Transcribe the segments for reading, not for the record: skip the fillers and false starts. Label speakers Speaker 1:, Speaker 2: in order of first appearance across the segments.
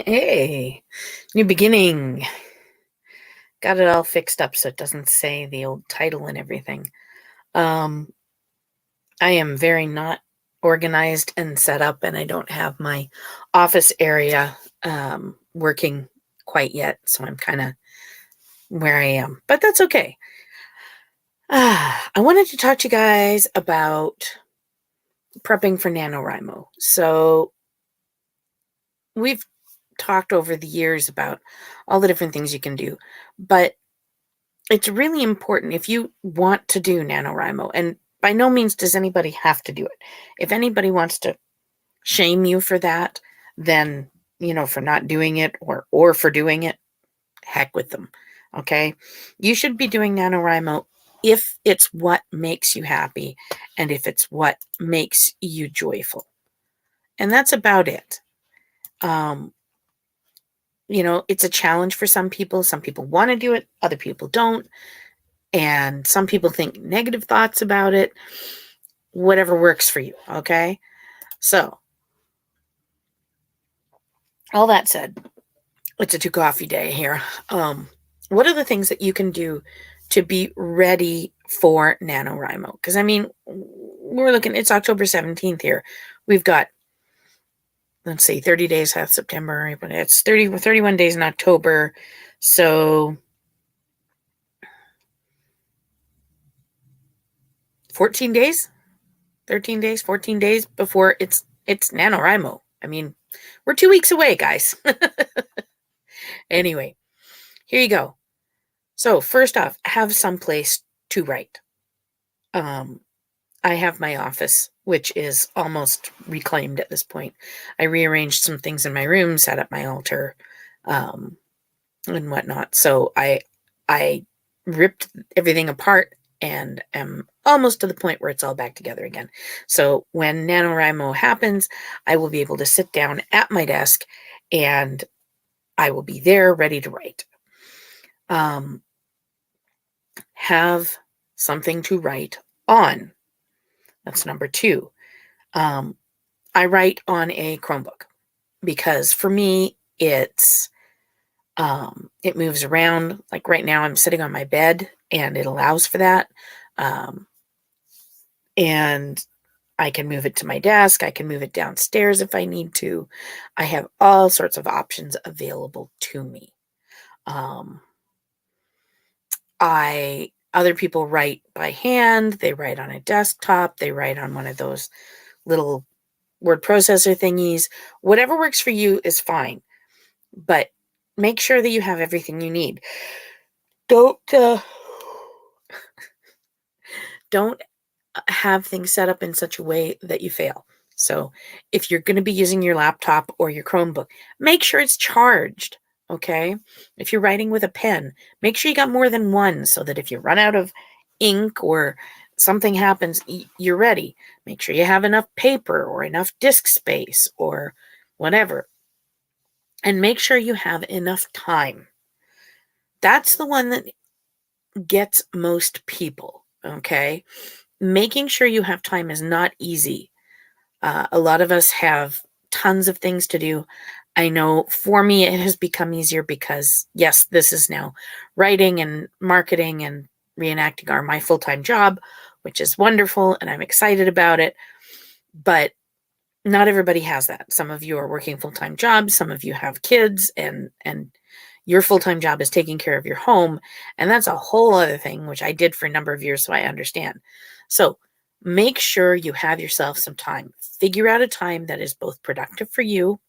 Speaker 1: Hey, new beginning. Got it all fixed up so it doesn't say the old title and everything. Um, I am very not organized and set up, and I don't have my office area working quite yet. So I'm kind of where I am, but that's okay. I wanted to talk to you guys about prepping for NaNoWriMo. So we've talked over the years about all the different things you can do, but it's really important if you want to do NaNoWriMo, and by no means does anybody have to do it. If anybody wants to shame you for that, then, for not doing it or for doing it, heck with them. Okay? You should be doing NaNoWriMo if it's what makes you happy and if it's what makes you joyful. And that's about it. It's a challenge for some people. Some people want to do it, other people don't. And some people think negative thoughts about it. Whatever works for you, okay? So, all that said, it's a 2 coffee day here. What are the things that you can do to be ready for NaNoWriMo? Because, we're looking, it's October 17th here. We've got, let's see, 30 days half September, but it's 31 days in October. So 14 days, 13 days, 14 days before it's NaNoWriMo. We're 2 weeks away, guys. Anyway, here you go. So first off, have some place to write. I have my office, which is almost reclaimed at this point. I rearranged some things in my room, set up my altar, and whatnot. So I ripped everything apart and am almost to the point where it's all back together again. So when NaNoWriMo happens, I will be able to sit down at my desk and I will be there ready to write. Have something to write on. That's number 2. I write on a Chromebook because for me, it moves around. Like right now, I'm sitting on my bed and it allows for that. And I can move it to my desk. I can move it downstairs if I need to. I have all sorts of options available to me. Other people write by hand. They write on a desktop. They write on one of those little word processor thingies. Whatever works for you is fine. But make sure that you have everything you need. Don't have things set up in such a way that you fail. So if you're going to be using your laptop or your Chromebook, make sure it's charged. Okay. If you're writing with a pen, make sure you got more than one so that if you run out of ink or something happens, you're ready. Make sure you have enough paper or enough disk space or whatever. And make sure you have enough time. That's the one that gets most people. Okay. Making sure you have time is not easy. A lot of us have tons of things to do. I know for me, it has become easier because, yes, this is now writing and marketing and reenacting are my full-time job, which is wonderful, and I'm excited about it. But not everybody has that. Some of you are working full-time jobs. Some of you have kids, and your full-time job is taking care of your home. And that's a whole other thing, which I did for a number of years, so I understand. So make sure you have yourself some time. Figure out a time that is both productive for you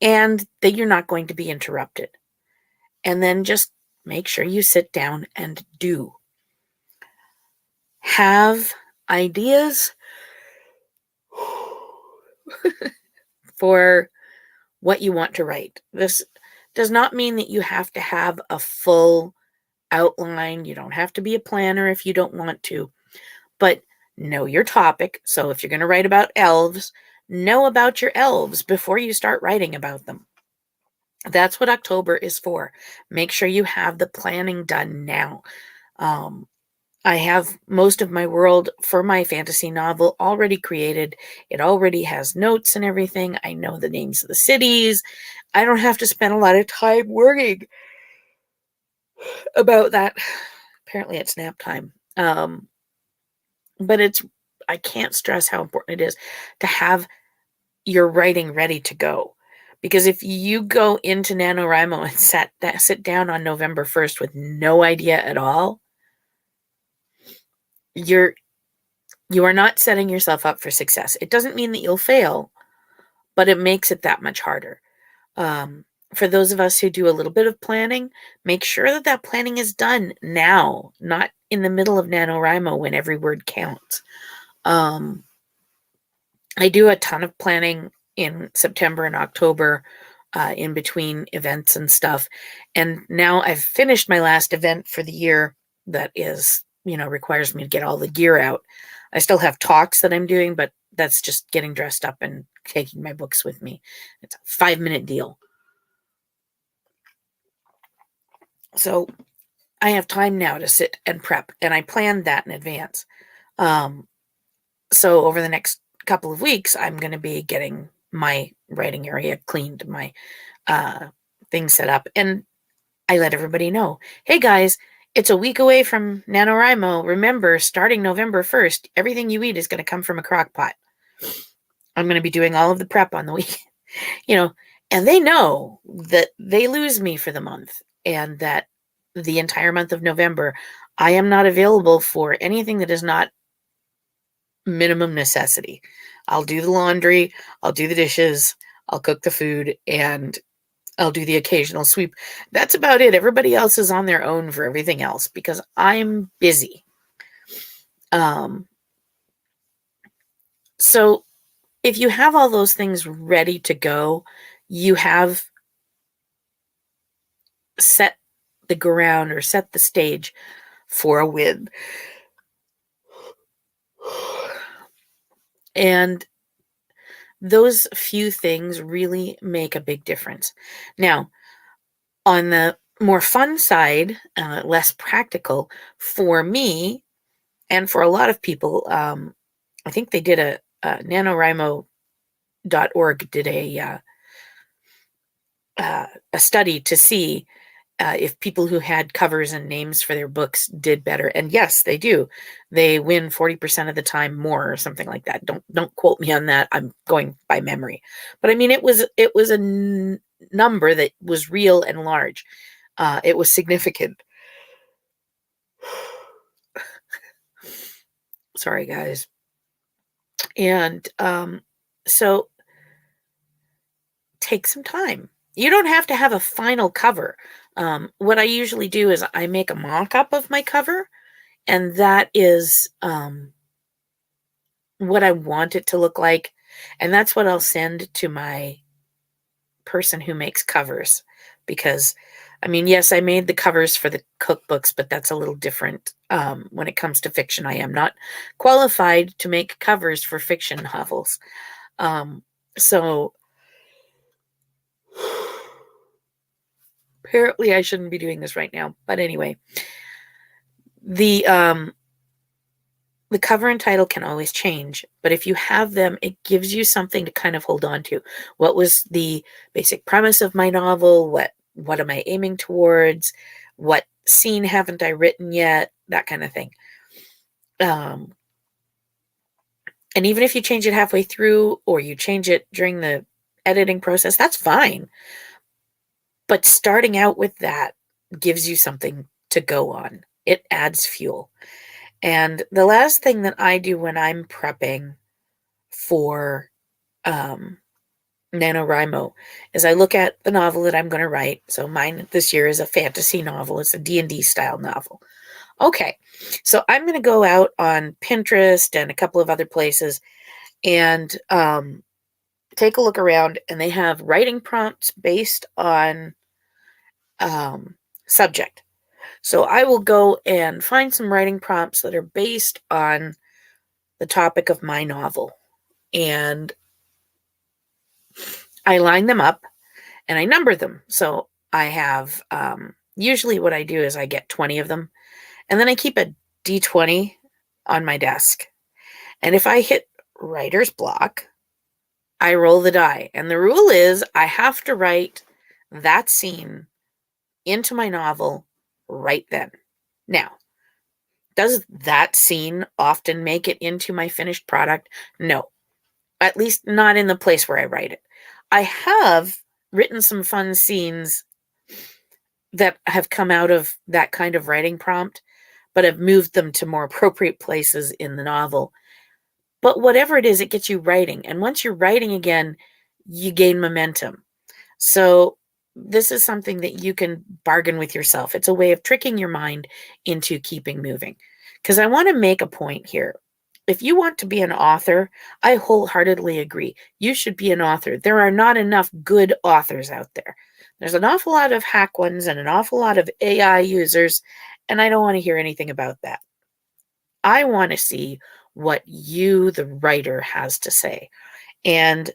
Speaker 1: and that you're not going to be interrupted. And then just make sure you sit down and do. Have ideas for what you want to write. This does not mean that you have to have a full outline. You don't have to be a planner if you don't want to, but know your topic. So if you're going to write about elves, know about your elves before you start writing about them. That's what October is for. Make sure you have the planning done now. I have most of my world for my fantasy novel already created. It already has notes and everything. I know the names of the cities. I don't have to spend a lot of time worrying about that. Apparently, it's nap time. But I can't stress how important it is to have your writing ready to go. Because if you go into NaNoWriMo and sit down on November 1st with no idea at all, you are not setting yourself up for success. It doesn't mean that you'll fail, but it makes it that much harder. For those of us who do a little bit of planning, make sure that that planning is done now, not in the middle of NaNoWriMo when every word counts. I do a ton of planning in September and October, in between events and stuff. And now I've finished my last event for the year that is, requires me to get all the gear out. I still have talks that I'm doing, but that's just getting dressed up and taking my books with me. It's a 5-minute deal. So I have time now to sit and prep, and I planned that in advance. So over the next couple of weeks, I'm going to be getting my writing area cleaned, my things set up, and I let everybody know, hey guys, it's a week away from NaNoWriMo. Remember, starting November 1st, everything you eat is going to come from a crock pot. I'm going to be doing all of the prep on the weekend, and they know that they lose me for the month, and that the entire month of November, I am not available for anything that is not minimum necessity. I'll do the laundry, I'll do the dishes, I'll cook the food, and I'll do the occasional sweep. That's about it. Everybody else is on their own for everything else because I'm busy. So if you have all those things ready to go, you have set the ground or set the stage for a win. And those few things really make a big difference. Now, on the more fun side, less practical, for me and for a lot of people, I think they did a NaNoWriMo.org did a study to see if people who had covers and names for their books did better. And yes, they do. They win 40% of the time more or something like that. Don't quote me on that. I'm going by memory. But I mean, it was a number that was real and large. It was significant. Sorry, guys. And so take some time. You don't have to have a final cover. What I usually do is I make a mock-up of my cover, and that is what I want it to look like. And that's what I'll send to my person who makes covers. Because, I mean, yes, I made the covers for the cookbooks, but that's a little different when it comes to fiction. I am not qualified to make covers for fiction novels. So apparently I shouldn't be doing this right now. But anyway, the cover and title can always change, but if you have them, it gives you something to kind of hold on to. What was the basic premise of my novel? What am I aiming towards? What scene haven't I written yet? That kind of thing. And even if you change it halfway through or you change it during the editing process, that's fine. But starting out with that gives you something to go on. It adds fuel. And the last thing that I do when I'm prepping for NaNoWriMo is I look at the novel that I'm going to write. So mine this year is a fantasy novel. It's a D&D style novel. Okay, so I'm going to go out on Pinterest and a couple of other places and take a look around, and they have writing prompts based on subject. So I will go and find some writing prompts that are based on the topic of my novel. And I line them up and I number them. So I have, usually what I do is I get 20 of them, and then I keep a D20 on my desk. And if I hit writer's block, I roll the die. And the rule is I have to write that scene into my novel right then. Now, does that scene often make it into my finished product? No, at least not in the place where I write it. I have written some fun scenes that have come out of that kind of writing prompt, but have moved them to more appropriate places in the novel. But whatever it is, it gets you writing. And once you're writing again, you gain momentum. So this is something that you can bargain with yourself. It's a way of tricking your mind into keeping moving. Because I want to make a point here. If you want to be an author, I wholeheartedly agree. You should be an author. There are not enough good authors out there. There's an awful lot of hack ones and an awful lot of AI users, and I don't want to hear anything about that. I want to see what you, the writer, has to say. And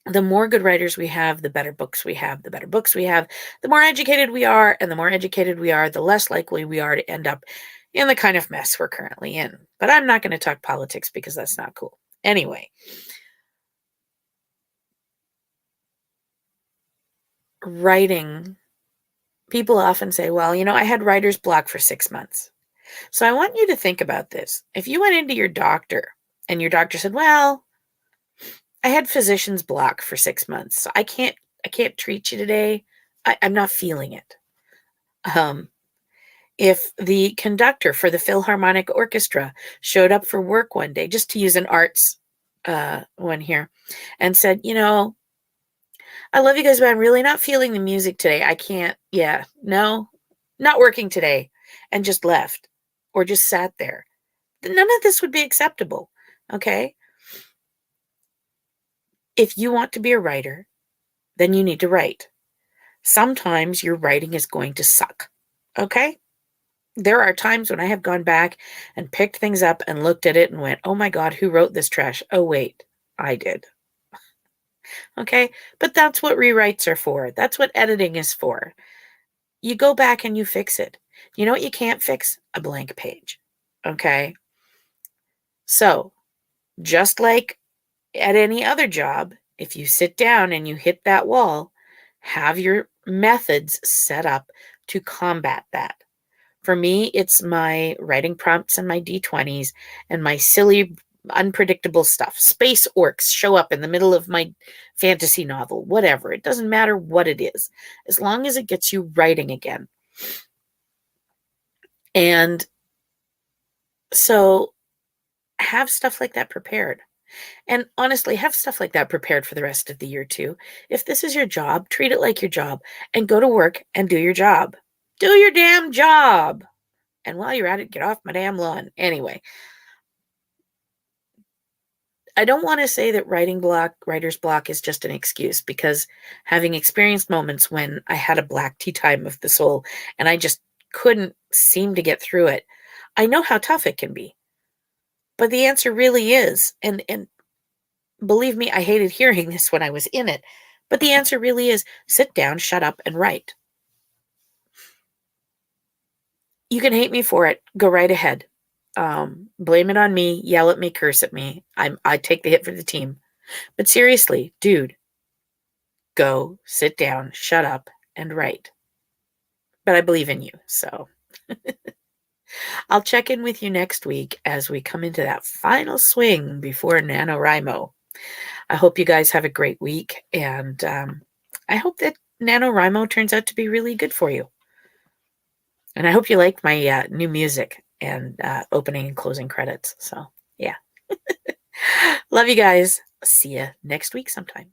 Speaker 1: the more good writers we have, the better books we have. The better books we have, the more educated we are. And the more educated we are, the less likely we are to end up in the kind of mess we're currently in. But I'm not going to talk politics because that's not cool. Anyway, writing, people often say, well, I had writer's block for 6 months. So I want you to think about this. If you went into your doctor and your doctor said, well, I had physician's block for 6 months. So I can't treat you today. I'm not feeling it. If the conductor for the Philharmonic Orchestra showed up for work one day, just to use an arts one here, and said, I love you guys, but I'm really not feeling the music today. I can't, no, not working today, and just left or just sat there. None of this would be acceptable, okay? If you want to be a writer, then you need to write. Sometimes your writing is going to suck, okay? There are times when I have gone back and picked things up and looked at it and went, oh my God, who wrote this trash? Oh, wait, I did. Okay, but that's what rewrites are for. That's what editing is for. You go back and you fix it. You know what you can't fix? A blank page. Okay, so just like at any other job, if you sit down and you hit that wall, have your methods set up to combat that. For me, it's my writing prompts and my D20s and my silly, unpredictable stuff. Space orcs show up in the middle of my fantasy novel, whatever. It doesn't matter what it is, as long as it gets you writing again. And so have stuff like that prepared. And honestly, have stuff like that prepared for the rest of the year too. If this is your job, treat it like your job and go to work and do your job. Do your damn job. And while you're at it, get off my damn lawn. Anyway, I don't want to say that writer's block is just an excuse, because having experienced moments when I had a black tea time of the soul and I just couldn't seem to get through it, I know how tough it can be. But the answer really is, and believe me, I hated hearing this when I was in it, but the answer really is sit down, shut up, and write. You can hate me for it. Go right ahead. Blame it on me, yell at me, curse at me. I take the hit for the team. But seriously, dude, go sit down, shut up, and write. But I believe in you, so I'll check in with you next week as we come into that final swing before NaNoWriMo. I hope you guys have a great week, and I hope that NaNoWriMo turns out to be really good for you. And I hope you like my new music and opening and closing credits. So, yeah. Love you guys. See you next week sometime.